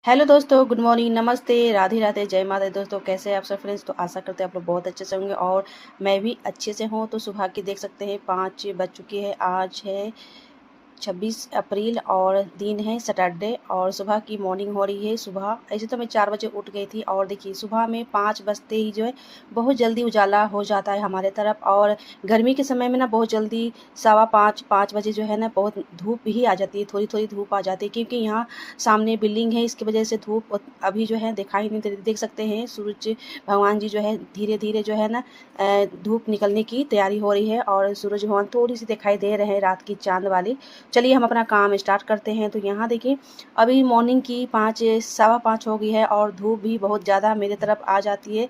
Hello दोस्तों, good morning, नमस्ते, राधे राधे, जय माता दी। दोस्तों कैसे हैं आप सब फ्रेंड्स। तो आशा करते हैं आप लोग बहुत अच्छे से होंगे और मैं भी अच्छे से हूँ। तो सुबह की देख सकते हैं 5 बज चुकी है। आज है 26 अप्रैल और दिन है सैटरडे और सुबह की मॉर्निंग हो रही है। सुबह ऐसे तो मैं 4 बजे उठ गई थी और देखिए सुबह में 5 बजते ही जो है बहुत जल्दी उजाला हो जाता है हमारे तरफ। और गर्मी के समय में ना बहुत जल्दी 5:15 बजे जो है ना बहुत धूप भी आ जाती है, थोड़ी थोड़ी धूप आ जाती है क्योंकि यहाँ सामने बिल्डिंग है, इसकी वजह से धूप अभी जो है दिखाई नहीं दे रही। देख सकते हैं सूरज भगवान जी जो है धीरे धीरे जो है ना धूप निकलने की तैयारी हो रही है और सूरज भगवान थोड़ी सी दिखाई दे रहे हैं रात की चांद वाली। चलिए हम अपना काम स्टार्ट करते हैं। तो यहाँ देखिए अभी मॉर्निंग की 5 सवा 5 हो गई है और धूप भी बहुत ज़्यादा मेरे तरफ आ जाती है।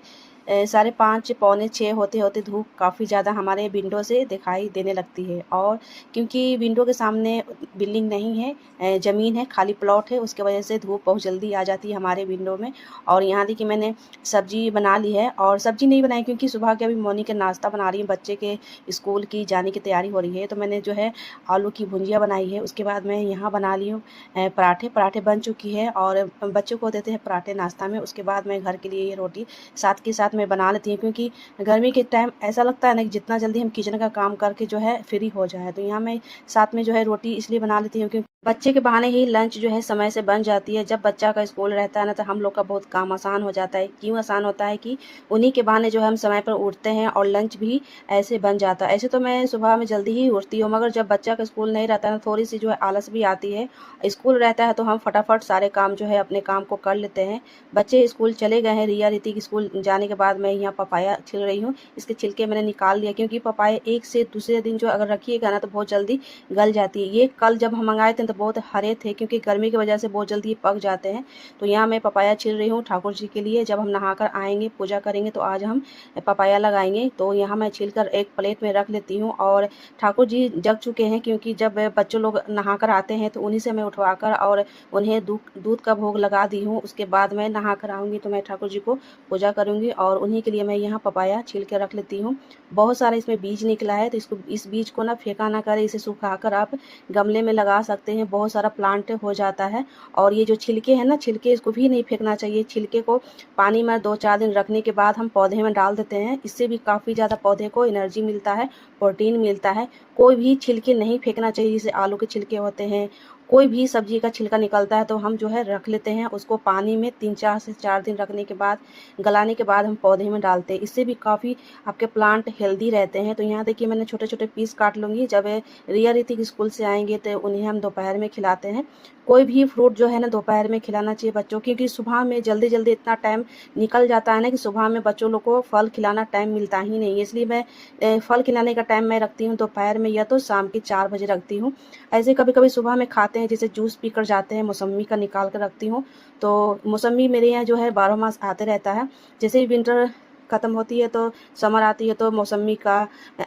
5:30 पौने 6 होते होते धूप काफ़ी ज़्यादा हमारे विंडो से दिखाई देने लगती है। और क्योंकि विंडो के सामने बिल्डिंग नहीं है, ज़मीन है, खाली प्लॉट है, उसके वजह से धूप बहुत जल्दी आ जाती है हमारे विंडो में। और यहाँ देखिए मैंने सब्जी बना ली है और सब्जी नहीं बनाई क्योंकि सुबह के अभी मॉर्निंग के नाश्ता बना रही हूँ, बच्चे के स्कूल की जाने की तैयारी हो रही है। तो मैंने जो है आलू की भुंजिया बनाई है। उसके बाद मैं यहाँ बना ली हूँ पराठे बन चुकी है और बच्चों को देते हैं पराठे नाश्ता में। उसके बाद मैं घर के लिए ये रोटी साथ के साथ मैं बना लेती हूँ क्योंकि गर्मी के टाइम ऐसा लगता है ना कि जितना जल्दी हम किचन का काम करके जो है फ्री हो जाए। तो यहाँ मैं साथ में जो है रोटी इसलिए बना लेती हूँ क्योंकि बच्चे के बहाने ही लंच जो है समय से बन जाती है। जब बच्चा का स्कूल रहता है ना तो हम लोग का बहुत काम आसान हो जाता है। क्यों आसान होता है कि उन्हीं के बहाने जो है हम समय पर उठते हैं और लंच भी ऐसे बन जाता है। ऐसे तो मैं सुबह में जल्दी ही उठती हूँ मगर जब बच्चा का स्कूल नहीं रहता है ना थोड़ी सी जो है आलस भी आती है। स्कूल रहता है तो हम फटाफट सारे काम जो है अपने काम को कर लेते हैं। बच्चे स्कूल चले गए हैं, रिया रीति की स्कूल जाने के बाद मैं यहाँ पपाया छिल रही हूँ। इसके छिलके मैंने निकाल लिया क्योंकि पपाया एक से दूसरे दिन जो अगर रखिएगा ना तो बहुत जल्दी गल जाती है। ये कल जब हम मंगाए थे तो बहुत हरे थे क्योंकि गर्मी की वजह से बहुत जल्दी पक जाते हैं। तो यहाँ मैं पपाया छिल रही हूँ ठाकुर जी के लिए। जब हम नहाकर आएंगे पूजा करेंगे तो आज हम पपाया लगाएंगे। तो यहाँ मैं छिलकर एक प्लेट में रख लेती हूँ और ठाकुर जी जग चुके हैं क्योंकि जब बच्चों लोग नहाकर आते हैं तो उन्हीं से मैं उठवाकर और उन्हें दूध का भोग लगा दी हूँ। उसके बाद मैं नहाकर आऊँगी तो मैं ठाकुर जी को पूजा करूँगी और उन्हीं के लिए मैं यहाँ पपाया छील के रख लेती हूँ। बहुत सारा इसमें बीज निकला है तो इस बीज को ना फेंका ना करें, इसे सुखाकर आप गमले में लगा सकते हैं, बहुत सारा प्लांट हो जाता है। और ये जो छिलके हैं ना, छिलके इसको भी नहीं फेंकना चाहिए। छिलके को पानी में 2-4 दिन रखने के बाद हम पौधे में डाल देते हैं। इससे भी काफ़ी ज़्यादा पौधे को एनर्जी मिलता है, प्रोटीन मिलता है। कोई भी छिलके नहीं फेंकना चाहिए, जैसे आलू के छिलके होते हैं, कोई भी सब्जी का छिलका निकलता है तो हम जो है रख लेते हैं उसको पानी में 3-4 दिन रखने के बाद गलाने के बाद हम पौधे में डालते हैं। इससे भी काफ़ी आपके प्लांट हेल्दी रहते हैं। तो यहाँ देखिए मैंने छोटे छोटे पीस काट लूँगी। जब रिया रीति स्कूल से आएंगे तो उन्हें हम दोपहर में खिलाते हैं। कोई भी फ्रूट जो है ना दोपहर में खिलाना चाहिए बच्चों, क्योंकि सुबह में जल्दी जल्दी इतना टाइम निकल जाता है ना कि सुबह में बच्चों लोग को फल खिलाना टाइम मिलता ही नहीं है। इसलिए मैं फल खिलाने का टाइम मैं रखती हूँ दोपहर में या तो शाम के 4 बजे रखती हूँ। ऐसे कभी कभी सुबह में खाते हैं, जैसे जूस पी कर जाते हैं, मौसम्मी का निकाल कर रखती हूँ। तो मौसम्मी मेरे यहाँ जो है 12 मास आते रहता है। जैसे ही विंटर ख़त्म होती है तो समर आती है तो मौसम्मी का,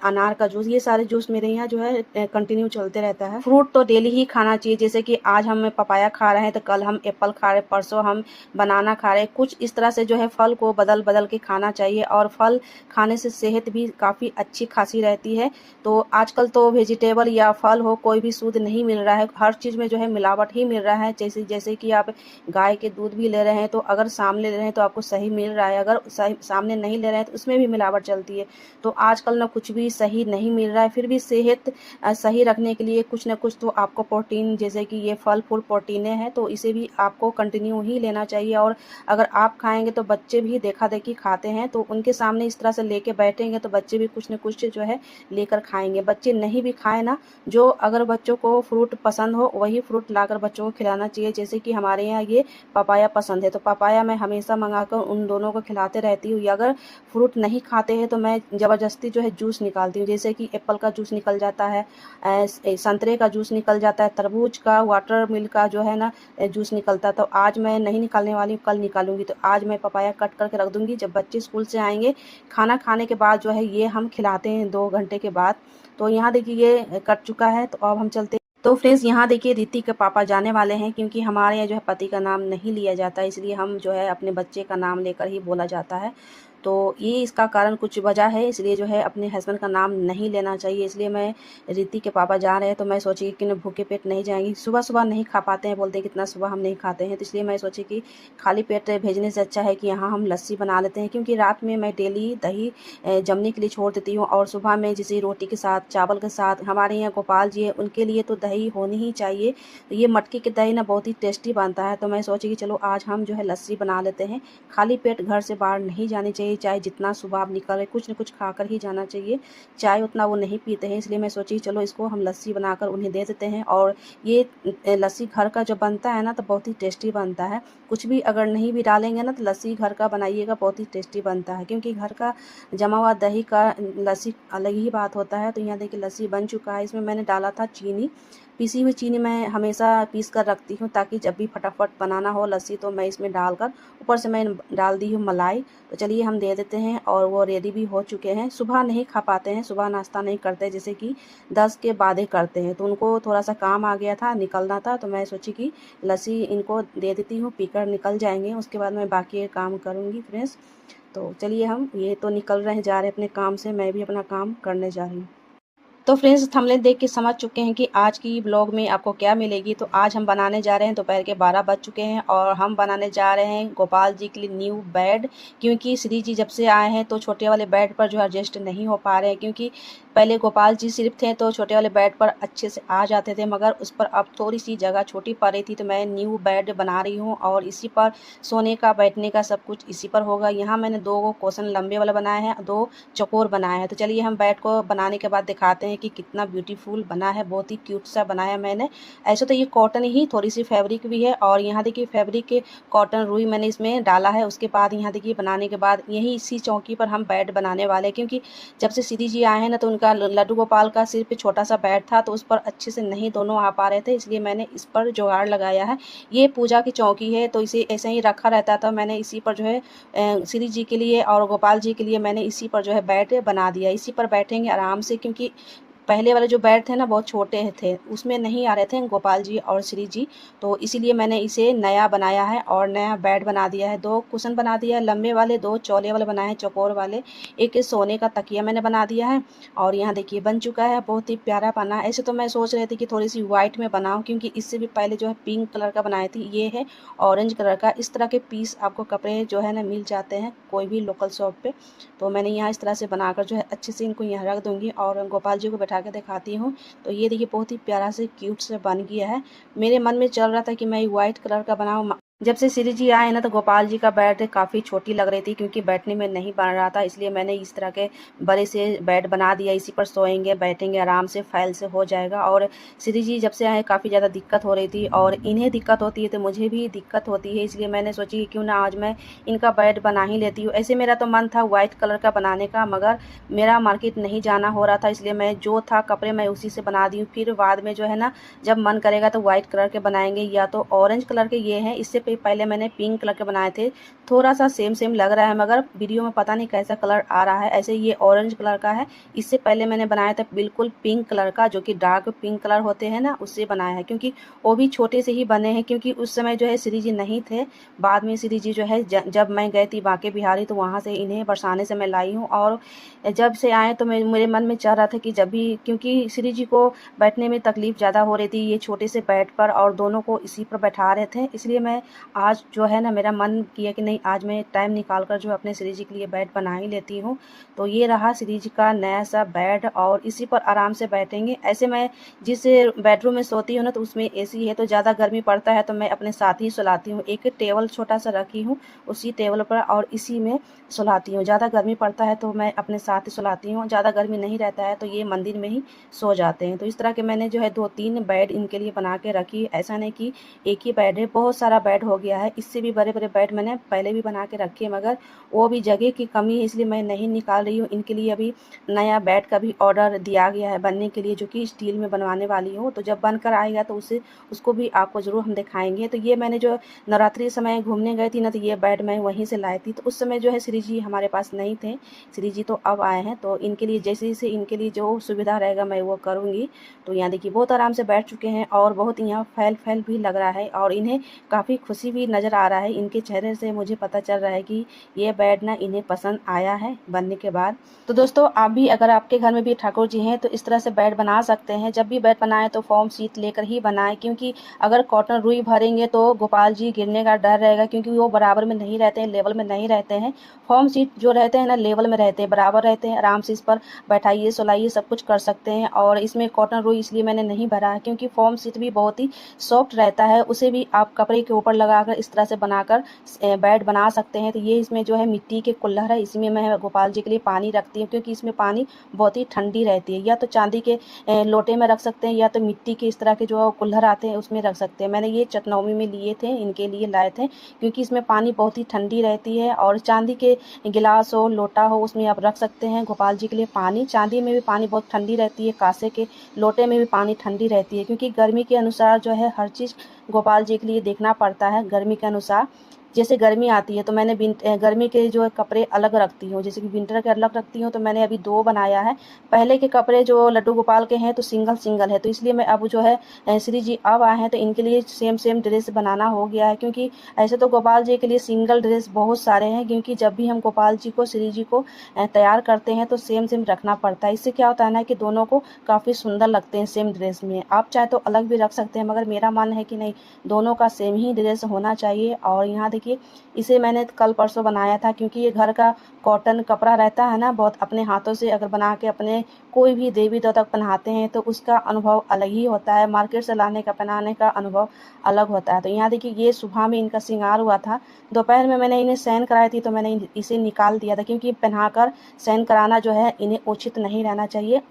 अनार का जूस, ये सारे जूस मेरे यहाँ जो है कंटिन्यू चलते रहता है। फ्रूट तो डेली ही खाना चाहिए, जैसे कि आज हम पपाया खा रहे हैं तो कल हम एप्पल खा रहे हैं, परसों हम बनाना खा रहे हैं। कुछ इस तरह से जो है फल को बदल बदल के खाना चाहिए और फल खाने से सेहत भी काफ़ी अच्छी खासी रहती है। तो आजकल तो वेजिटेबल या फल हो कोई भी शुद्ध नहीं मिल रहा है, हर चीज़ में जो है मिलावट ही मिल रहा है। जैसे जैसे कि आप गाय के दूध भी ले रहे हैं तो अगर सामने ले रहे हैं तो आपको सही मिल रहा है, अगर सही सामने नहीं ले रहे हैं तो उसमें भी मिलावट चलती है। तो आजकल ना कुछ भी सही नहीं मिल रहा है। फिर भी सेहत सही रखने के लिए कुछ ना कुछ तो आपको प्रोटीन, जैसे कि ये फल फूल प्रोटीनें हैं तो इसे भी आपको कंटिन्यू ही लेना चाहिए। और अगर आप खाएंगे तो बच्चे भी देखा देखी खाते हैं तो उनके सामने इस तरह से लेके बैठेंगे तो बच्चे भी कुछ न कुछ जो है लेकर खाएंगे। बच्चे नहीं भी खाए ना, जो अगर बच्चों को फ्रूट पसंद हो वही फ्रूट लाकर बच्चों को खिलाना चाहिए। जैसे कि हमारे यहाँ ये पपाया पसंद है तो पपाया मैं हमेशा मंगाकर उन दोनों को खिलाते रहती हूँ। या अगर फ्रूट नहीं खाते हैं तो मैं ज़बरदस्ती जो है जूस निकालती हूँ, जैसे कि एप्पल का जूस निकल जाता है, संतरे का जूस निकल जाता है, तरबूज का, वाटर मिल्क का जो है ना जूस निकलता है। तो आज मैं नहीं निकालने वाली हूँ, कल निकालूंगी। तो आज मैं पपाया कट करके रख दूंगी, जब बच्चे स्कूल से आएंगे खाना खाने के बाद जो है ये हम खिलाते हैं 2 घंटे के बाद। तो यहाँ देखिए ये कट चुका है। तो अब हम चलते हैं। तो फ्रेंड्स यहाँ देखिए रीति के पापा जाने वाले हैं, क्योंकि हमारे यहाँ जो है पति का नाम नहीं लिया जाता, इसलिए हम जो है अपने बच्चे का नाम लेकर ही बोला जाता है। तो ये इसका कारण कुछ वजह है, इसलिए जो है अपने हस्बैंड का नाम नहीं लेना चाहिए। इसलिए मैं रिद्धि के पापा जा रहे हैं तो मैं सोची कि न भूखे पेट नहीं जाएंगी, सुबह नहीं खा पाते हैं, बोलते हैं कितना सुबह हम नहीं खाते हैं, तो इसलिए मैं सोची कि खाली पेट भेजने से अच्छा है कि यहाँ हम लस्सी बना लेते हैं। क्योंकि रात में मैं डेली दही जमने के लिए छोड़ देती हूँ और सुबह में जैसे रोटी के साथ चावल के साथ, हमारे यहाँ गोपाल जी है उनके लिए तो दही होनी ही चाहिए। तो ये मटकी की दही ना बहुत ही टेस्टी बनता है, तो मैं सोची कि चलो आज हम जो है लस्सी बना लेते हैं। खाली पेट घर से बाहर नहीं जानी चाहिए, चाहे जितना सुबह आप निकले कुछ न कुछ खाकर ही जाना चाहिए। चाय उतना वो नहीं पीते हैं, इसलिए मैं सोची चलो इसको हम लस्सी बनाकर उन्हें दे देते हैं। और ये लस्सी घर का जो बनता है ना तो बहुत ही टेस्टी बनता है। कुछ भी अगर नहीं भी डालेंगे ना तो लस्सी घर का बनाइएगा, बहुत ही टेस्टी बनता है। क्योंकि घर का जमा हुआ दही का लस्सी अलग ही बात होता है। तो यहाँ देखिए लस्सी बन चुका है, इसमें मैंने डाला था चीनी, पीसी हुई चीनी मैं हमेशा पीस कर रखती हूँ ताकि जब भी फटाफट बनाना हो लस्सी तो मैं इसमें डालकर, ऊपर से मैं डाल दी हूँ मलाई। तो चलिए हम दे देते हैं, और वो रेडी भी हो चुके हैं। सुबह नहीं खा पाते हैं, सुबह नाश्ता नहीं करते, जैसे कि 10 के बाद ही करते हैं, तो उनको थोड़ा सा काम आ गया था, निकलना था, तो मैं सोची कि लस्सी इनको दे देती हूँ, पीकर निकल जाएंगे, उसके बाद मैं बाकी काम करूँगी फ्रेंड्स। तो चलिए हम ये तो निकल रहे हैं, जा रहे हैं अपने काम से, मैं भी अपना काम करने जा रही हूँ। तो फ्रेंड्स थंबनेल देख के समझ चुके हैं कि आज की ब्लॉग में आपको क्या मिलेगी। तो आज हम बनाने जा रहे हैं, दोपहर के 12 बज चुके हैं और हम बनाने जा रहे हैं गोपाल जी के लिए न्यू बेड। क्योंकि श्री जी जब से आए हैं तो छोटे वाले बेड पर जो एडजस्ट नहीं हो पा रहे हैं। क्योंकि पहले गोपाल जी सिर्फ थे तो छोटे वाले बेड पर अच्छे से आ जाते थे, मगर उस पर अब थोड़ी सी जगह छोटी पड़ रही थी, तो मैं न्यू बेड बना रही हूँ और इसी पर सोने का बैठने का सब कुछ इसी पर होगा। यहाँ मैंने 2 क्वेश्चन लंबे वाला बनाए हैं, 2 चौकोर बनाए हैं। तो चलिए हम बेड को बनाने के बाद दिखाते हैं कि कितना ब्यूटीफुल बना है, बहुत ही क्यूट सा बनाया मैंने। ऐसे तो ये कॉटन ही, थोड़ी सी फैब्रिक भी है, और यहाँ देखिए फैब्रिक के कॉटन रुई मैंने इसमें डाला है। उसके बाद यहाँ देखिए बनाने के बाद यही इसी चौकी पर हम बेड बनाने वाले हैं। क्योंकि जब से श्री जी आए हैं ना तो उनका लड्डू गोपाल का सिर्फ छोटा सा बेड था, तो उस पर अच्छे से नहीं दोनों आ पा रहे थे, इसलिए मैंने इस पर जुगाड़ लगाया है। ये पूजा की चौकी है तो इसे ऐसे ही रखा रहता था, मैंने इसी पर जो है श्री जी के लिए और गोपाल जी के लिए मैंने इसी पर जो है बेड बना दिया। इसी पर बैठेंगे आराम से, क्योंकि पहले वाले जो बेड थे ना बहुत छोटे थे, उसमें नहीं आ रहे थे गोपाल जी और श्री जी, तो इसीलिए मैंने इसे नया बनाया है और नया बेड बना दिया है। 2 कुशन बना दिया है लंबे वाले, 2 चौले वाले बनाए हैं चौकोर वाले, एक सोने का तकिया मैंने बना दिया है। और यहाँ देखिए बन चुका है, बहुत ही प्यारा बना। ऐसे तो मैं सोच रही थी कि थोड़ी सी वाइट में बनाऊँ, क्योंकि इससे भी पहले जो है पिंक कलर का बनाई थी, ये है ऑरेंज कलर का। इस तरह के पीस आपको कपड़े जो है ना मिल जाते हैं कोई भी लोकल शॉप पे। तो मैंने यहाँ इस तरह से बनाकर जो है अच्छे से इनको यहाँ रख दूँगी और गोपाल जी को बैठा के दिखाती हूँ। तो ये देखिए बहुत ही प्यारा से क्यूट से बन गया है। मेरे मन में चल रहा था कि मैं व्हाइट कलर का बनाऊँ। जब से श्री जी आए ना तो गोपाल जी का बेड काफ़ी छोटी लग रही थी, क्योंकि बैठने में नहीं बन रहा था, इसलिए मैंने इस तरह के बड़े से बेड बना दिया। इसी पर सोएंगे बैठेंगे आराम से, फाइल से हो जाएगा। और श्री जी जब से आए काफ़ी ज़्यादा दिक्कत हो रही थी, और इन्हें दिक्कत होती है तो मुझे भी दिक्कत होती है, इसलिए मैंने सोची कि क्यों ना आज मैं इनका बेड बना ही लेती हूँ। ऐसे मेरा तो मन था व्हाइट कलर का बनाने का, मगर मेरा मार्केट नहीं जाना हो रहा था, इसलिए मैं जो था कपड़े मैं उसी से बना दी हूँ। फिर बाद में जो है ना जब मन करेगा तो व्हाइट कलर के बनाएंगे या तो ऑरेंज कलर के। ये हैं, इससे पहले मैंने पिंक कलर के बनाए थे, थोड़ा सा सेम लग रहा है मगर वीडियो में पता नहीं कैसा कलर आ रहा है। ऐसे ये ऑरेंज कलर का है, इससे पहले मैंने बनाया था बिल्कुल पिंक कलर का, जो कि डार्क पिंक कलर होते हैं ना, उससे बनाया है। क्योंकि वो भी छोटे से ही बने हैं, क्योंकि उस समय जो है श्री जी नहीं थे, बाद में श्री जी जो है जब मैं गई थी बांके बिहारी तो वहाँ से इन्हें बरसाने से मैं लाई हूँ। और जब से आए तो मेरे मन में चाह रहा था कि जब भी, क्योंकि श्री जी को बैठने में तकलीफ ज़्यादा हो रही थी ये छोटे से बेड पर, और दोनों को इसी पर बैठा रहे थे, इसलिए मैं आज जो है ना मेरा मन किया कि नहीं आज मैं टाइम निकाल कर जो अपने श्री जी के लिए बेड बना ही लेती हूँ। तो ये रहा श्री जी का नया सा बेड, और इसी पर आराम से बैठेंगे। ऐसे मैं जिस बेडरूम में सोती हूँ ना तो उसमें एसी है, तो ज़्यादा गर्मी पड़ता है तो मैं अपने साथ ही सुलाती हूँ। एक टेबल छोटा सा रखी हूँ उसी टेबल पर, और इसी में सुलाती हूँ। ज़्यादा गर्मी पड़ता है तो मैं अपने साथ ही सुलाती हूँ, ज़्यादा गर्मी नहीं रहता है तो ये मंदिर में ही सो जाते हैं। तो इस तरह के मैंने जो है 2-3 बेड इनके लिए बना के रखी। ऐसा नहीं कि एक ही बेड है, बहुत सारा बेड हो गया है। इससे भी बड़े बेड मैंने पहले भी बना के रखे, मगर वो भी जगह की कमी है, इसलिए मैं नहीं निकाल रही हूँ। इनके लिए अभी नया बेड का भी ऑर्डर दिया गया है बनने के लिए, जो कि स्टील में बनवाने वाली हूँ। तो जब बनकर आएगा तो उसको भी आपको ज़रूर हम दिखाएंगे। तो ये मैंने जो नवरात्रि समय घूमने गई थी ना, तो ये बेड मैं वहीं से लाई थी, तो उस समय जो है श्री जी हमारे पास नहीं थे। श्री जी तो अब आए हैं, तो इनके लिए जैसे इनके लिए जो सुविधा रहेगा मैं वो करूँगी। तो यहाँ देखिए बहुत आराम से बैठ चुके हैं, और बहुत यहाँ फैल भी लग रहा है, और इन्हें काफ़ी खुशी भी नज़र आ रहा है इनके चेहरे से, मुझे पता चल रहा है कि ये बेड ना इन्हें पसंद आया है बनने के बाद। तो दोस्तों आप भी अगर आपके घर में भी ठाकुर जी हैं तो इस तरह से बेड बना सकते हैं। जब भी बेड बनाएं तो फॉर्म शीट लेकर ही बनाएं, क्योंकि अगर कॉटन रुई भरेंगे तो गोपाल जी गिरने का डर रहेगा, क्योंकि वो बराबर में नहीं रहते हैं, लेवल में नहीं रहते हैं। फॉर्म शीट जो रहते हैं ना लेवल में रहते हैं, बराबर रहते हैं, आराम से इस पर बैठाइए सुलाइए सब कुछ कर सकते हैं। और इसमें कॉटन रुई इसलिए मैंने नहीं भरा है क्योंकि फॉर्म शीट भी बहुत ही सॉफ्ट रहता है, उसे भी आप कपड़े के ऊपर लगाकर इस तरह से बनाकर बेड बना सकते हैं। तो ये इसमें जो है मिट्टी के कुल्हड़ है, इसमें मैं गोपाल जी के लिए पानी रखती हूँ, क्योंकि इसमें पानी बहुत ही ठंडी रहती है। या तो चांदी के लोटे में रख सकते हैं, या तो मिट्टी के इस तरह के जो कुल्हड़ आते हैं उसमें रख सकते हैं। मैंने ये चतनौमी में लिए थे, इनके लिए लाए थे, क्योंकि इसमें पानी बहुत ही ठंडी रहती है। और चांदी के गिलास हो लोटा हो उसमें आप रख सकते हैं गोपाल जी के लिए पानी। चांदी में भी पानी बहुत ठंडी रहती है, कांसे के लोटे में भी पानी ठंडी रहती है, क्योंकि गर्मी के अनुसार जो है हर चीज़ गोपाल जी के लिए देखना पड़ता है गर्मी के अनुसार। जैसे गर्मी आती है तो मैंने गर्मी के जो कपड़े अलग रखती हूँ, जैसे कि विंटर के अलग रखती हूँ। तो मैंने अभी 2 बनाया है। पहले के कपड़े जो लड्डू गोपाल के हैं तो सिंगल सिंगल है, तो इसलिए मैं अब जो है श्री जी अब आए हैं तो इनके लिए सेम सेम ड्रेस बनाना हो गया है। क्योंकि ऐसे तो गोपाल जी के लिए सिंगल ड्रेस बहुत सारे हैं, क्योंकि जब भी हम गोपाल जी को श्री जी को तैयार करते हैं तो सेम सेम रखना पड़ता है। इससे क्या होता है ना कि दोनों को काफ़ी सुंदर लगते हैं सेम ड्रेस में। आप चाहे तो अलग भी रख सकते हैं, मगर मेरा मानना है कि नहीं, दोनों का सेम ही ड्रेस होना चाहिए। और यहाँ देखिए इसे मैंने कल परसों बनाया था, क्योंकि ये घर का कॉटन कपड़ा रहता है ना, बहुत अपने हाथों से अगर बना के अपने कोई भी देवी देवता पहनाते हैं तो उसका अनुभव अलग ही होता है, मार्केट से लाने का पहनाने का अनुभव अलग होता है। तो यहाँ देखिए ये सुबह में इनका श्रृंगार हुआ था, दोपहर में मैंने इन्हें शयन कराई थी तो मैंने इसे निकाल दिया था, क्योंकि पहनाकर शयन कराना जो है इन्हें उचित नहीं रहना चाहिए।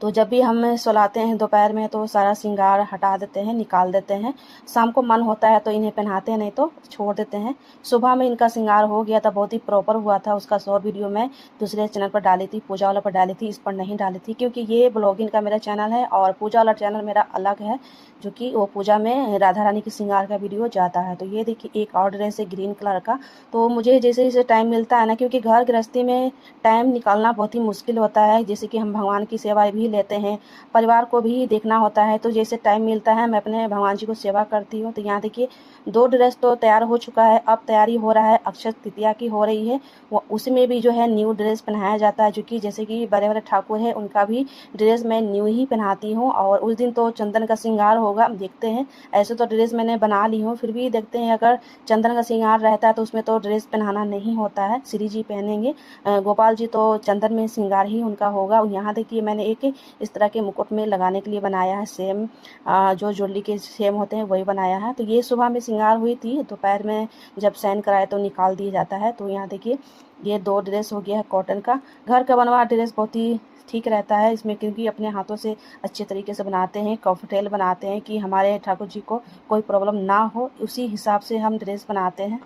तो जब भी हम सुलाते हैं दोपहर में तो सारा श्रृंगार हटा देते हैं, निकाल देते हैं। शाम को मन होता है तो इन्हें पहनाते हैं, नहीं तो छोड़ देते हैं। सुबह में इनका श्रृंगार हो गया था, बहुत ही प्रॉपर हुआ था। उसका शॉर्ट वीडियो मैं दूसरे चैनल पर डाली थी, पूजा वाला पर डाली थी, इस पर नहीं डाली थी, क्योंकि ये ब्लॉगिंग का मेरा चैनल है और पूजा वाला चैनल मेरा अलग है, जो कि वो पूजा में राधा रानी के श्रृंगार का वीडियो जाता है। तो ये देखिए एक और ड्रेस है ग्रीन कलर का। तो मुझे जैसे जैसे टाइम मिलता है ना, क्योंकि घर गृहस्थी में टाइम निकालना बहुत ही मुश्किल होता है, जैसे कि हम भगवान की सेवा भी लेते हैं, परिवार को भी देखना होता है। तो जैसे टाइम मिलता है मैं अपने भगवान जी को सेवा करती हूँ। तो यहाँ देखिए 2 ड्रेस तो तैयार हो चुका है, अब तैयारी हो रहा है अक्षय तृतीया की हो रही है, वो उसमें भी जो है न्यू ड्रेस पहनाया जाता है, जो कि जैसे कि बड़े बड़े ठाकुर है उनका भी ड्रेस मैं न्यू ही पहनाती हूँ। और उस दिन तो चंदन का श्रृंगार होगा, देखते हैं। ऐसे तो ड्रेस मैंने बना ली हूँ, फिर भी देखते हैं अगर चंदन का श्रृंगार रहता है तो उसमें तो ड्रेस पहनाना नहीं होता है, श्री जी पहनेंगे। गोपाल जी तो चंदन में श्रृंगार ही उनका होगा। यहाँ देखिए मैंने एक इस तरह के मुकुट में लगाने के लिए बनाया है, सेम जो ज्वेलरी के सेम होते हैं वही बनाया है। तो ये सुबह में श्रृंगार हुई थी, दोपहर में जब शयन कराए तो निकाल दिया जाता है। तो यहाँ देखिए ये 2 ड्रेस हो गया है कॉटन का। घर का बनवा ड्रेस बहुत ही ठीक रहता है इसमें, क्योंकि अपने हाथों से अच्छे तरीके से बनाते हैं, कंफर्टेबल बनाते हैं कि हमारे ठाकुर जी को कोई प्रॉब्लम ना हो, उसी हिसाब से हम ड्रेस बनाते हैं।